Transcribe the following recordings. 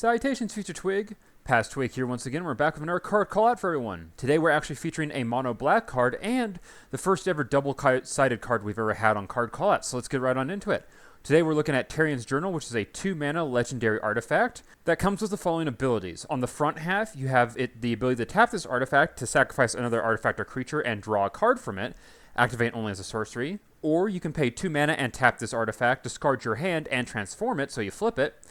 Salutations, future Twig. Past Twig here once again. We're back with another card call out for everyone. Today we're actually featuring a mono black card and the first ever double-sided card we've ever had on card call out. So let's get right on into it. Today we're looking at Tarrian's Journal, which is a 2-mana legendary artifact that comes with the following abilities. On the front half, you have the ability to tap this artifact to sacrifice another artifact or creature and draw a card from it, activate only as a sorcery. Or you can pay 2 mana and tap this artifact, discard your hand, and transform it, so you flip it.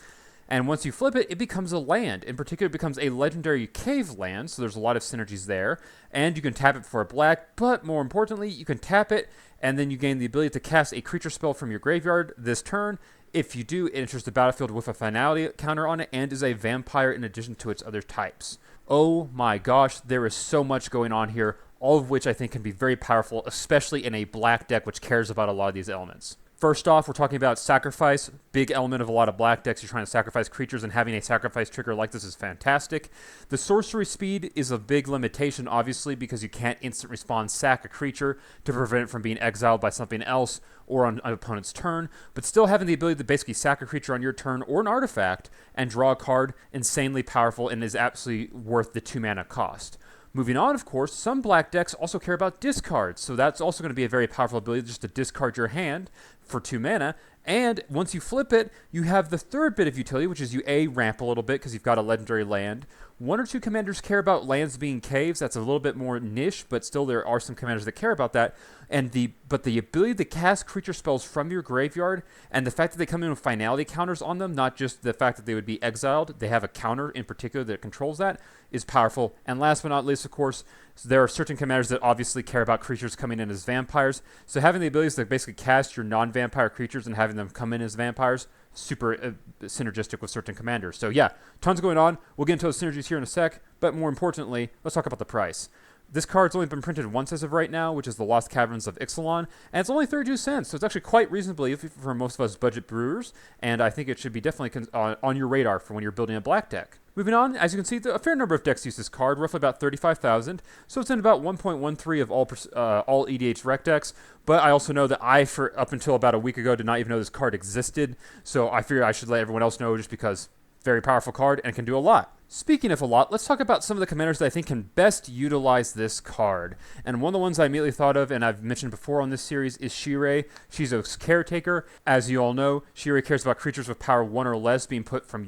And once you flip it, it becomes a land. In particular, it becomes a legendary cave land, so there's a lot of synergies there. And you can tap it for a black, but more importantly, you can tap it, and then you gain the ability to cast a creature spell from your graveyard this turn. If you do, it enters the battlefield with a finality counter on it, and is a vampire in addition to its other types. Oh my gosh, there is so much going on here, all of which I think can be very powerful, especially in a black deck which cares about a lot of these elements. First off, we're talking about sacrifice. Big element of a lot of black decks. You're trying to sacrifice creatures, and having a sacrifice trigger like this is fantastic. The sorcery speed is a big limitation, obviously, because you can't instant respawn sack a creature to prevent it from being exiled by something else or on an opponent's turn. But still having the ability to basically sack a creature on your turn or an artifact and draw a card, insanely powerful and is absolutely worth the 2-mana cost. Moving on, of course, some black decks also care about discards, so that's also going to be a very powerful ability just to discard your hand for 2 mana. And once you flip it, you have the third bit of utility, which is you ramp a little bit because you've got a legendary land. 1 or 2 commanders care about lands being caves. That's a little bit more niche, but still there are some commanders that care about that. But the ability to cast creature spells from your graveyard, and the fact that they come in with finality counters on them, not just the fact that they would be exiled, they have a counter in particular that controls that, is powerful. And last but not least, of course, there are certain commanders that obviously care about creatures coming in as vampires. So having the abilities to basically cast your non-vampire creatures and having them come in as vampires, super synergistic with certain commanders. So yeah, tons going on. We'll get into those synergies here in a sec, but more importantly, let's talk about the price. This card's only been printed once as of right now, which is the Lost Caverns of Ixalan, and it's only 32 cents, so it's actually quite reasonably for most of us budget brewers, and I think it should be definitely on your radar for when you're building a black deck. Moving on, as you can see, a fair number of decks use this card, roughly about 35,000, so it's in about 1.13 of all EDH rec decks, but I also know that up until about a week ago, did not even know this card existed, so I figured I should let everyone else know just because very powerful card and can do a lot. Speaking of a lot, let's talk about some of the commanders that I think can best utilize this card. And one of the ones I immediately thought of, and I've mentioned before on this series, is Shirei. She's a caretaker. As you all know, Shirei cares about creatures with power 1 or less being put from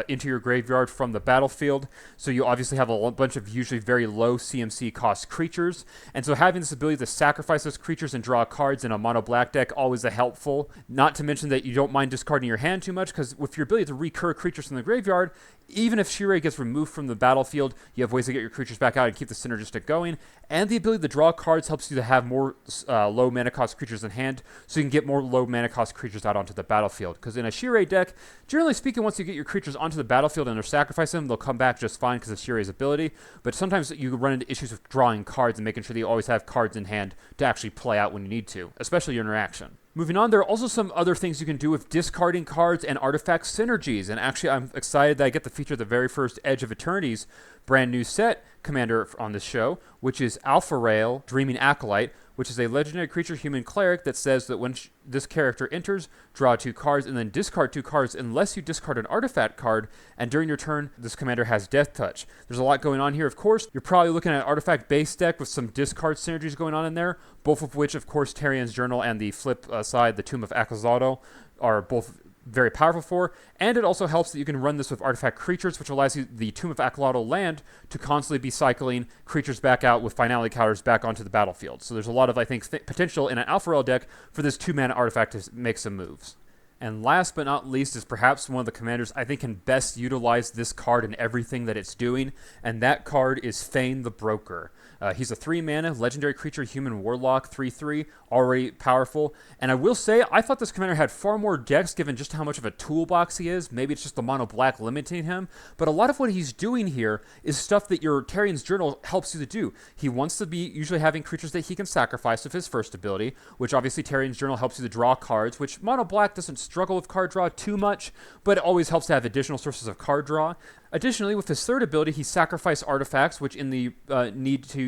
into your graveyard from the battlefield. So you obviously have a bunch of usually very low CMC cost creatures. And so having this ability to sacrifice those creatures and draw cards in a mono black deck, always a helpful. Not to mention that you don't mind discarding your hand too much, because with your ability to recur creatures from the graveyard, even if Shirei gets removed from the battlefield, you have ways to get your creatures back out and keep the synergistic going. And the ability to draw cards helps you to have more low mana cost creatures in hand, so you can get more low mana cost creatures out onto the battlefield. Because in a Shirei deck, generally speaking, once you get your creatures onto the battlefield and they're sacrificing them, they'll come back just fine because of Shirei's ability. But sometimes you run into issues with drawing cards and making sure that you always have cards in hand to actually play out when you need to, especially your interaction. Moving on, there are also some other things you can do with discarding cards and artifact synergies. And actually, I'm excited that I get to feature the very first Edge of Eternity's brand new set commander on this show, which is Alpha Rail, Dreaming Acolyte, which is a legendary creature human cleric that says that when this character enters, draw 2 cards and then discard 2 cards unless you discard an artifact card, and during your turn, this commander has Death Touch. There's a lot going on here, of course. You're probably looking at an artifact-based deck with some discard synergies going on in there, both of which, of course, Tarrian's Journal and the flip side, the Tomb of Akazado, are both very powerful for, and it also helps that you can run this with artifact creatures, which allows you the Tomb of Akazado land to constantly be cycling creatures back out with finality counters back onto the battlefield. So there's a lot of, I think, potential in an Alpha Rail deck for this 2-mana artifact to make some moves. And last but not least is perhaps one of the commanders I think can best utilize this card in everything that it's doing, and that card is Fane the Broker. He's a 3-mana legendary creature, human warlock, 3/3, already powerful. And I will say, I thought this commander had far more decks given just how much of a toolbox he is. Maybe it's just the mono black limiting him, but a lot of what he's doing here is stuff that your Tarrian's Journal helps you to do. He wants to be usually having creatures that he can sacrifice with his first ability, which obviously Tarrian's Journal helps you to draw cards, which mono black doesn't struggle with card draw too much, but it always helps to have additional sources of card draw. Additionally, with his third ability, he sacrifices artifacts, which in the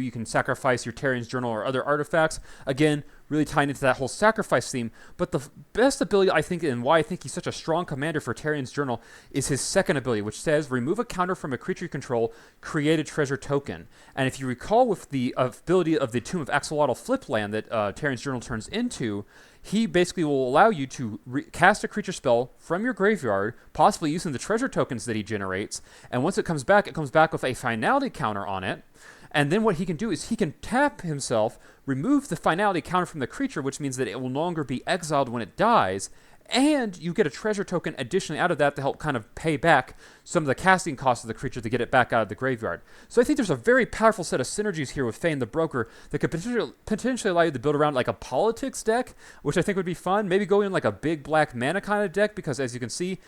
you can sacrifice your Tarrian's Journal or other artifacts. Again, really tying into that whole sacrifice theme. But the best ability, I think, and why I think he's such a strong commander for Tarrian's Journal is his second ability, which says, remove a counter from a creature you control, create a treasure token. And if you recall with the ability of the Tomb of Axolotl flip land that Tarrian's Journal turns into, he basically will allow you to cast a creature spell from your graveyard, possibly using the treasure tokens that he generates, and once it comes back with a finality counter on it. And then what he can do is he can tap himself, remove the finality counter from the creature, which means that it will no longer be exiled when it dies, and you get a treasure token additionally out of that to help kind of pay back some of the casting costs of the creature to get it back out of the graveyard. So I think there's a very powerful set of synergies here with Fane the Broker that could potentially allow you to build around like a politics deck, which I think would be fun. Maybe go in like a big black mana kind of deck, because as you can see,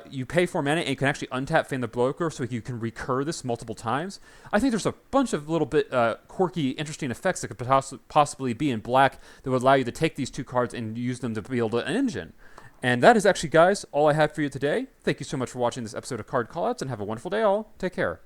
you pay 4 mana and you can actually untap Fane the Broker so you can recur this multiple times. I think there's a bunch of little bit quirky, interesting effects that could possibly be in black that would allow you to take these 2 cards and use them to build an engine. And that is actually, guys, all I have for you today. Thank you so much for watching this episode of Card Callouts, and have a wonderful day all. Take care.